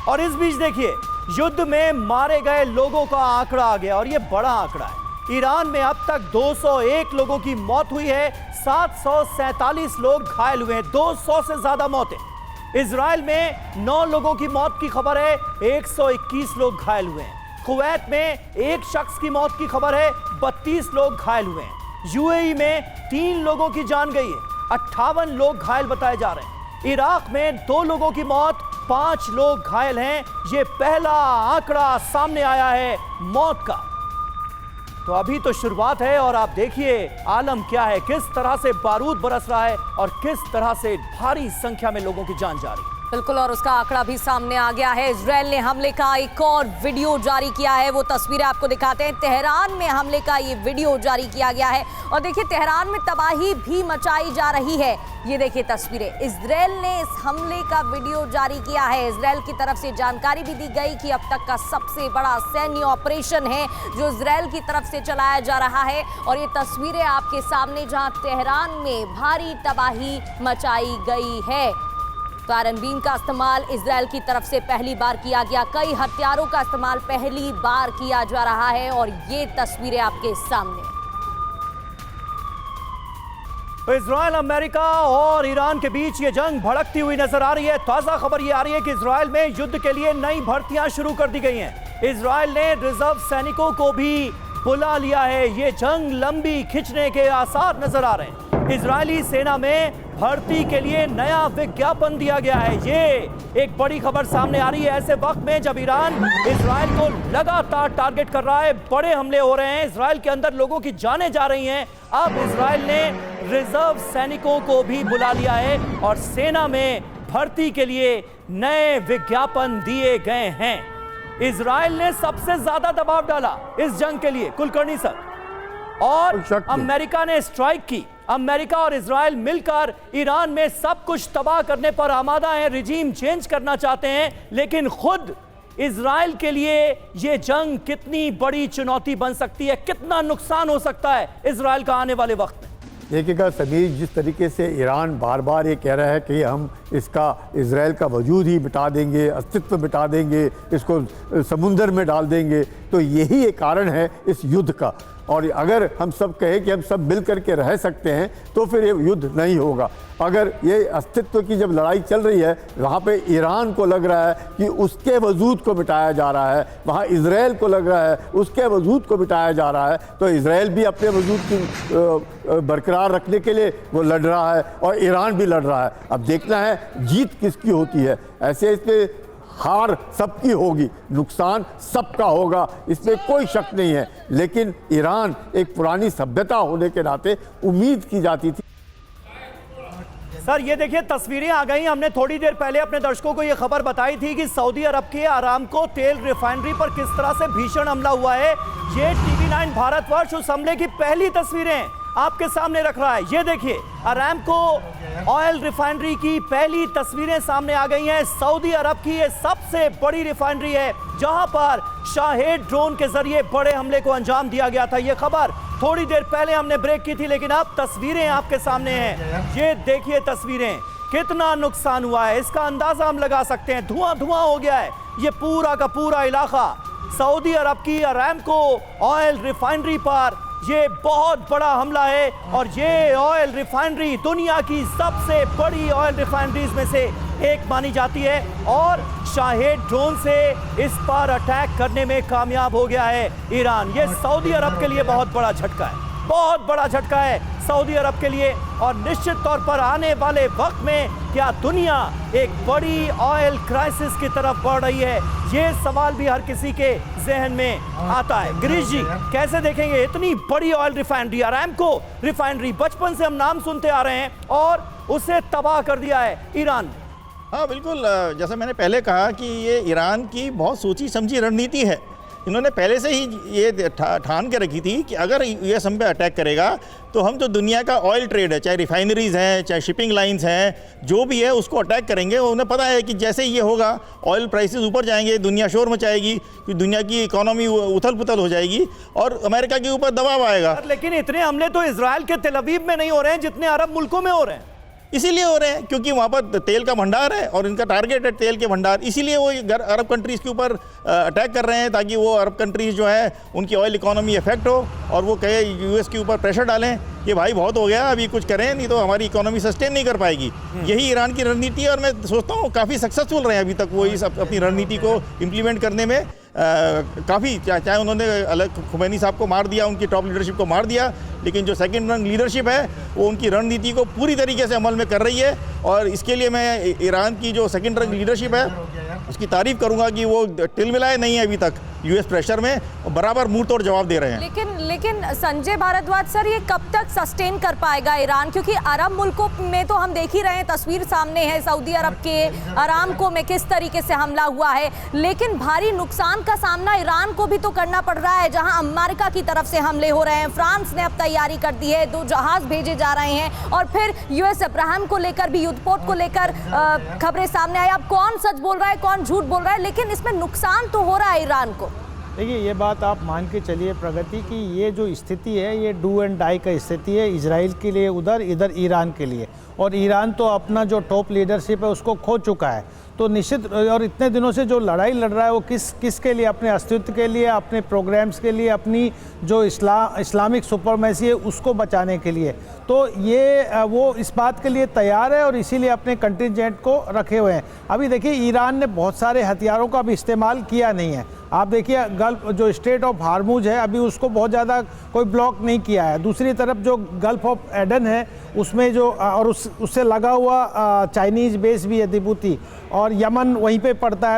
और इस बीच देखिए युद्ध में मारे गए लोगों का आंकड़ा आ गया और यह बड़ा आंकड़ा है। ईरान में अब तक 201 लोगों की मौत हुई है, 747 लोग घायल हुए हैं, 200 से ज्यादा मौतें। इजराइल में 9 लोगों की मौत की खबर है, 121 लोग घायल हुए हैं। कुवैत में एक शख्स की मौत की खबर है, 32 लोग घायल हुए हैं। यूएई में 3 लोगों की जान गई है, 58 लोग घायल बताए जा रहे हैं। इराक में 2 लोगों की मौत, 5 लोग घायल हैं। यह पहला आंकड़ा सामने आया है मौत का। तो अभी तो शुरुआत है और आप देखिए आलम क्या है, किस तरह से बारूद बरस रहा है और किस तरह से भारी संख्या में लोगों की जान जा रही है। बिल्कुल, और उसका आंकड़ा भी सामने आ गया है। इजरायल ने हमले का एक और वीडियो जारी किया है, वो तस्वीरें आपको दिखाते हैं। तेहरान में हमले का ये वीडियो जारी किया गया है और देखिए तेहरान में तबाही भी मचाई जा रही है। ये देखिए तस्वीरें, इजरायल ने इस हमले का वीडियो जारी किया है। इजरायल की तरफ से जानकारी भी दी गई कि अब तक का सबसे बड़ा सैन्य ऑपरेशन है जो इजरायल की तरफ से चलाया जा रहा है। और ये तस्वीरें आपके सामने जहां तेहरान में भारी तबाही मचाई गई है। तो आयरन बीम का इस्तेमाल इजरायल की तरफ से पहली बार किया गया, कई हथियारों का इस्तेमाल पहली बार किया जा रहा है और ये तस्वीरें आपके सामने। तो इजरायल, अमेरिका और ईरान के बीच ये जंग भड़कती हुई नजर आ रही है। ताजा खबर ये आ रही है कि इजरायल में युद्ध के लिए नई भर्तियां शुरू कर दी गई हैं। इजरायल ने रिजर्व सैनिकों को भी बुला लिया है। ये जंग लंबी खिंचने के आसार नजर आ रहे हैं। इजरायली सेना में भर्ती के लिए नया विज्ञापन दिया गया है। ये एक बड़ी खबर सामने आ रही है ऐसे वक्त में जब ईरान इजरायल को लगातार टारगेट कर रहा है, बड़े हमले हो रहे हैं, इजरायल के अंदर लोगों की जानें जा रही हैं। अब इजरायल ने रिजर्व सैनिकों को भी बुला लिया है और सेना में भर्ती के लिए नए विज्ञापन दिए गए हैं। इजरायल ने सबसे ज्यादा दबाव डाला इस जंग के लिए, कुलकर्णी सर, और अमेरिका ने स्ट्राइक की। अमेरिका और इजरायल मिलकर ईरान में सब कुछ तबाह करने पर आमादा हैं, रिजीम चेंज करना चाहते हैं। लेकिन खुद इजरायल के लिए यह जंग कितनी बड़ी चुनौती बन सकती है, कितना नुकसान हो सकता है इजरायल का आने वाले वक्त में। देखिएगा समीर, जिस तरीके से ईरान बार बार ये कह रहा है कि हम इसका इजरायल का वजूद ही मिटा देंगे, अस्तित्व मिटा देंगे, इसको समुंदर में डाल देंगे, तो यही एक कारण है इस युद्ध का। और अगर हम सब कहें कि हम सब मिल करके रह सकते हैं तो फिर ये युद्ध नहीं होगा। अगर ये अस्तित्व की जब लड़ाई चल रही है, वहाँ पे ईरान को लग रहा है कि उसके वजूद को मिटाया जा रहा है, वहाँ इजरायल को लग रहा है उसके वजूद को मिटाया जा रहा है, तो इजरायल भी अपने वजूद की बरकरार रखने के लिए वो लड़ रहा है और ईरान भी लड़ रहा है। अब देखना है जीत किसकी होती है। ऐसे इसमें हार सबकी होगी, नुकसान सबका होगा, इसमें कोई शक नहीं है। लेकिन ईरान एक पुरानी सभ्यता होने के नाते उम्मीद की जाती थी। सर ये देखिए तस्वीरें आ गई। हमने थोड़ी देर पहले अपने दर्शकों को यह खबर बताई थी कि सऊदी अरब के अरामको तेल रिफाइनरी पर किस तरह से भीषण हमला हुआ है। ये TV9 भारतवर्ष उस हमले की पहली तस्वीरें आपके सामने रख रहा है। ये देखिए अरामको ऑयल रिफाइनरी की पहली तस्वीरें सामने आ गई हैं। सऊदी अरब की ये सबसे बड़ी रिफाइनरी है जहां पर शाहेद ड्रोन के जरिए बड़े हमले को अंजाम दिया गया था। ये खबर थोड़ी देर पहले हमने ब्रेक की थी, लेकिन अब तस्वीरें आपके सामने हैं। ये देखिए तस्वीरें, कितना नुकसान हुआ है इसका अंदाजा हम लगा सकते हैं। धुआं धुआं हो गया है ये पूरा का पूरा इलाका। सऊदी अरब की अरामको ऑयल रिफाइनरी पर ये बहुत बड़ा हमला है और ये ऑयल रिफाइनरी दुनिया की सबसे बड़ी ऑयल रिफाइनरीज में से एक मानी जाती है और शाहेद ड्रोन से इस पर अटैक करने में कामयाब हो गया है ईरान। ये सऊदी अरब के लिए बहुत बड़ा झटका है, बहुत बड़ा झटका है सऊदी अरब के लिए। और निश्चित तौर पर आने वाले वक्त में क्या दुनिया एक बड़ी ऑयल क्राइसिस की तरफ बढ़ रही है, ये सवाल भी हर किसी के जहन में आता है। गिरीश जी कैसे देखेंगे इतनी बड़ी ऑयल रिफाइनरी, अरामको रिफाइनरी, बचपन से हम नाम सुनते आ रहे हैं और उसे तबाह कर दिया है ईरान ने। हाँ बिल्कुल, जैसा मैंने पहले कहा कि ये ईरान की बहुत सोची समझी रणनीति है। इन्होंने पहले से ही ये ठान के रखी थी कि अगर यूएस हम पे अटैक करेगा तो हम जो दुनिया का ऑयल ट्रेड है, चाहे रिफाइनरीज हैं, चाहे शिपिंग लाइंस हैं, जो भी है उसको अटैक करेंगे। उन्हें पता है कि जैसे ये होगा ऑयल प्राइसेस ऊपर जाएंगे, दुनिया शोर मचाएगी, दुनिया की इकोनॉमी उथल पुथल हो जाएगी और अमेरिका के ऊपर दबाव आएगा। लेकिन इतने हमले तो इजराइल के तेल अवीव में नहीं हो रहे हैं जितने अरब मुल्कों में हो रहे हैं। इसीलिए हो रहे हैं क्योंकि वहाँ पर तेल का भंडार है और इनका टारगेट है तेल के भंडार, इसीलिए वो अरब कंट्रीज़ के ऊपर अटैक कर रहे हैं ताकि वो अरब कंट्रीज़ जो है उनकी ऑयल इकोनॉमी इफेक्ट हो और वो कहे यूएस के ऊपर प्रेशर डालें कि भाई बहुत हो गया, अभी कुछ करें नहीं तो हमारी इकोनॉमी सस्टेन नहीं कर पाएगी। यही ईरान की रणनीति है और मैं सोचता हूँ काफ़ी सक्सेसफुल रहे हैं अभी तक वो इस अपनी रणनीति को इम्प्लीमेंट करने में। काफ़ी चाहे उन्होंने अलग खुमैनी साहब को मार दिया, उनकी टॉप लीडरशिप को मार दिया, लेकिन जो सेकंड रंग लीडरशिप है वो उनकी रणनीति को पूरी तरीके से अमल में कर रही है और इसके लिए मैं ईरान की जो सेकंड रंग लीडरशिप है उसकी तारीफ करूंगा कि वो टिलमिलाए नहीं है अभी तक यूएस प्रेशर में, बराबर मुंह तोड़ जवाब दे रहे हैं। लेकिन संजय भारद्वाज सर, ये कब तक सस्टेन कर पाएगा ईरान? क्योंकि अरब मुल्कों में तो हम देख ही रहे हैं, तस्वीर सामने है सऊदी अरब के अरामको में किस तरीके से हमला हुआ है, लेकिन भारी नुकसान का सामना ईरान को भी तो करना पड़ रहा है जहां अमेरिका की तरफ से हमले हो रहे हैं। फ्रांस ने अब तैयारी कर दी है, 2 जहाज भेजे जा रहे हैं और फिर यूएस अब्राहम को लेकर भी, युद्धपोत को लेकर खबरें सामने आई। अब कौन सच बोल रहा है, कौन झूठ बोल रहा है, लेकिन इसमें नुकसान तो हो रहा है ईरान को। देखिए, ये बात आप मान के चलिए प्रगति की, ये जो स्थिति है ये डू एंड डाई का स्थिति है, इजराइल के लिए उधर, इधर ईरान के लिए। और ईरान तो अपना जो टॉप लीडरशिप है उसको खो चुका है, तो निश्चित, और इतने दिनों से जो लड़ाई लड़ रहा है वो किसके लिए? अपने अस्तित्व के लिए, अपने प्रोग्राम्स के लिए, अपनी जो इस्लामिक सुपरमेसी है उसको बचाने के लिए। तो ये वो इस बात के लिए तैयार है और इसीलिए अपने कंटिजेंट को रखे हुए हैं। अभी देखिए, ईरान ने बहुत सारे हथियारों का भी इस्तेमाल किया नहीं है। आप देखिए, गल्फ जो स्ट्रेट ऑफ हार्मुज है अभी उसको बहुत ज़्यादा कोई ब्लॉक नहीं किया है। दूसरी तरफ जो गल्फ ऑफ एडन है उसमें जो और उससे लगा हुआ चाइनीज़ बेस भी है, जिबूती, और यमन वहीं पे पड़ता है।